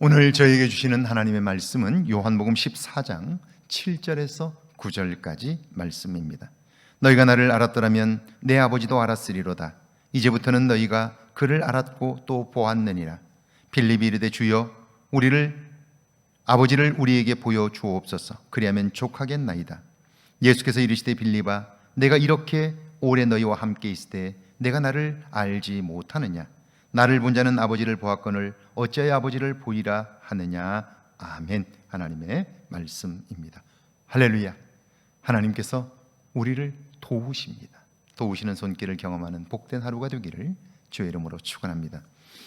오늘 저에게 주시는 하나님의 말씀은 요한복음 14장 7절에서 9절까지 말씀입니다. 너희가 나를 알았더라면 내 아버지도 알았으리로다. 이제부터는 너희가 그를 알았고 또 보았느니라. 빌립이 이르되 주여 아버지를 우리에게 보여 주옵소서. 그리하면 족하겠나이다. 예수께서 이르시되 빌립아 내가 이렇게 오래 너희와 함께 있을 때 내가 나를 알지 못하느냐? 나를 본 자는 아버지를 보았거늘 어찌하여 아버지를 보이라 하느냐. 아멘. 하나님의 말씀입니다. 할렐루야. 하나님께서 우리를 도우십니다. 도우시는 손길을 경험하는 복된 하루가 되기를 주의 이름으로 축원합니다.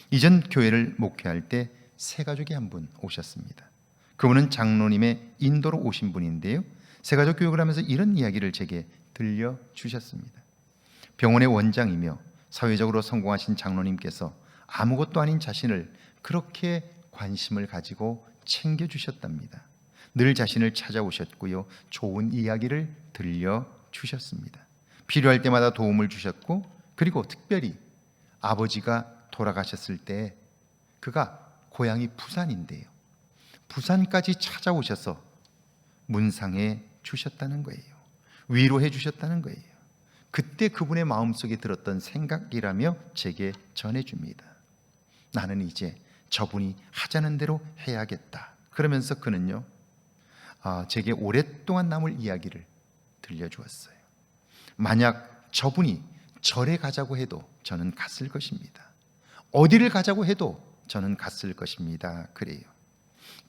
이전 교회를 목회할 때 새가족이 한 분 오셨습니다. 그분은 장로님의 인도로 오신 분인데요, 새가족 교육을 하면서 이런 이야기를 제게 들려주셨습니다. 병원의 원장이며 사회적으로 성공하신 장로님께서 아무것도 아닌 자신을 그렇게 관심을 가지고 챙겨주셨답니다. 늘 자신을 찾아오셨고요, 좋은 이야기를 들려주셨습니다. 필요할 때마다 도움을 주셨고, 그리고 특별히 아버지가 돌아가셨을 때 그가 고향이 부산인데요, 부산까지 찾아오셔서 문상해 주셨다는 거예요. 위로해 주셨다는 거예요. 그때 그분의 마음속에 들었던 생각이라며 제게 전해줍니다. 나는 이제 저분이 하자는 대로 해야겠다. 그러면서 그는요, 제게 오랫동안 남을 이야기를 들려주었어요. 만약 저분이 절에 가자고 해도 저는 갔을 것입니다. 어디를 가자고 해도 저는 갔을 것입니다. 그래요.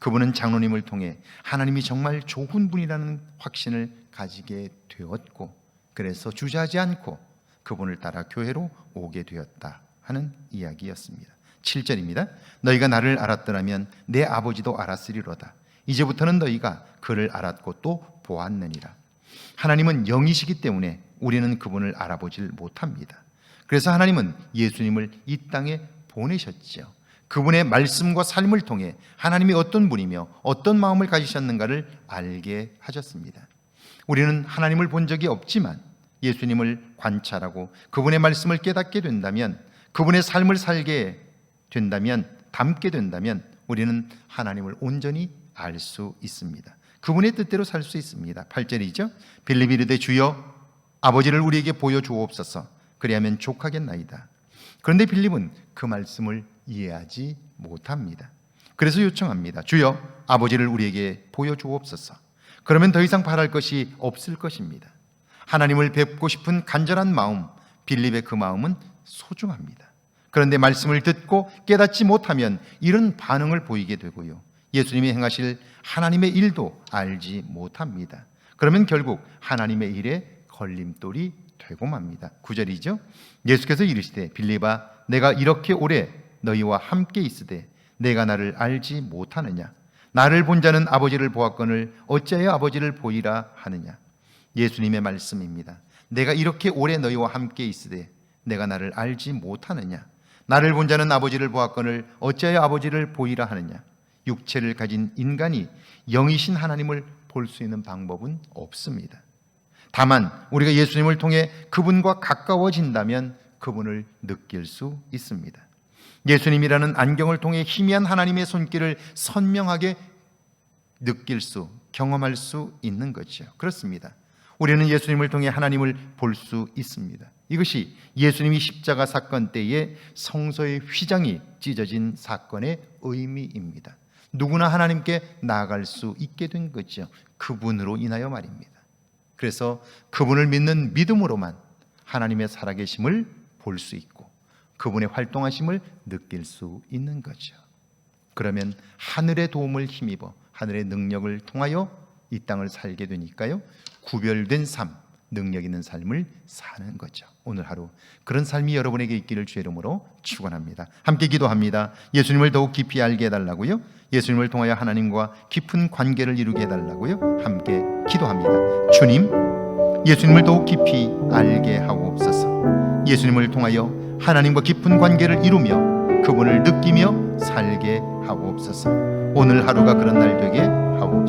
그분은 장로님을 통해 하나님이 정말 좋은 분이라는 확신을 가지게 되었고, 그래서 주저하지 않고 그분을 따라 교회로 오게 되었다 하는 이야기였습니다. 7절입니다. 너희가 나를 알았더라면 내 아버지도 알았으리로다. 이제부터는 너희가 그를 알았고 또 보았느니라. 하나님은 영이시기 때문에 우리는 그분을 알아보질 못합니다. 그래서 하나님은 예수님을 이 땅에 보내셨죠. 그분의 말씀과 삶을 통해 하나님이 어떤 분이며 어떤 마음을 가지셨는가를 알게 하셨습니다. 우리는 하나님을 본 적이 없지만 예수님을 관찰하고 그분의 말씀을 깨닫게 된다면, 그분의 삶을 살게 된다면, 담게 된다면 우리는 하나님을 온전히 알 수 있습니다. 그분의 뜻대로 살 수 있습니다. 8절이죠. 빌립이 이르되 주여 아버지를 우리에게 보여주옵소서. 그리하면 족하겠나이다. 그런데 빌립은 그 말씀을 이해하지 못합니다. 그래서 요청합니다. 주여 아버지를 우리에게 보여주옵소서. 그러면 더 이상 바랄 것이 없을 것입니다. 하나님을 뵙고 싶은 간절한 마음, 빌립의 그 마음은 소중합니다. 그런데 말씀을 듣고 깨닫지 못하면 이런 반응을 보이게 되고요, 예수님이 행하실 하나님의 일도 알지 못합니다. 그러면 결국 하나님의 일에 걸림돌이 되고 맙니다. 9절이죠. 예수께서 이르시되 빌립아 내가 이렇게 오래 너희와 함께 있으되 내가 나를 알지 못하느냐? 나를 본 자는 아버지를 보았거늘 어찌하여 아버지를 보이라 하느냐? 예수님의 말씀입니다. 내가 이렇게 오래 너희와 함께 있으되 내가 나를 알지 못하느냐? 나를 본 자는 아버지를 보았거늘 어찌하여 아버지를 보이라 하느냐? 육체를 가진 인간이 영이신 하나님을 볼 수 있는 방법은 없습니다. 다만 우리가 예수님을 통해 그분과 가까워진다면 그분을 느낄 수 있습니다. 예수님이라는 안경을 통해 희미한 하나님의 손길을 선명하게 느낄 수, 경험할 수 있는 거죠. 그렇습니다. 우리는 예수님을 통해 하나님을 볼 수 있습니다. 이것이 예수님이 십자가 사건 때에 성소의 휘장이 찢어진 사건의 의미입니다. 누구나 하나님께 나아갈 수 있게 된 거죠. 그분으로 인하여 말입니다. 그래서 그분을 믿는 믿음으로만 하나님의 살아계심을 볼 수 있고 그분의 활동하심을 느낄 수 있는 거죠. 그러면 하늘의 도움을 힘입어 하늘의 능력을 통하여 이 땅을 살게 되니까요, 구별된 삶, 능력 있는 삶을 사는 거죠. 오늘 하루 그런 삶이 여러분에게 있기를 주의 이름으로 축원합니다. 함께 기도합니다. 예수님을 더욱 깊이 알게 해달라고요, 예수님을 통하여 하나님과 깊은 관계를 이루게 해달라고요, 함께 기도합니다. 주님, 예수님을 더욱 깊이 알게 하옵소서. 예수님을 통하여 하나님과 깊은 관계를 이루며 그분을 느끼며 살게 하옵소서. 오늘 하루가 그런 날 되게 하옵소서.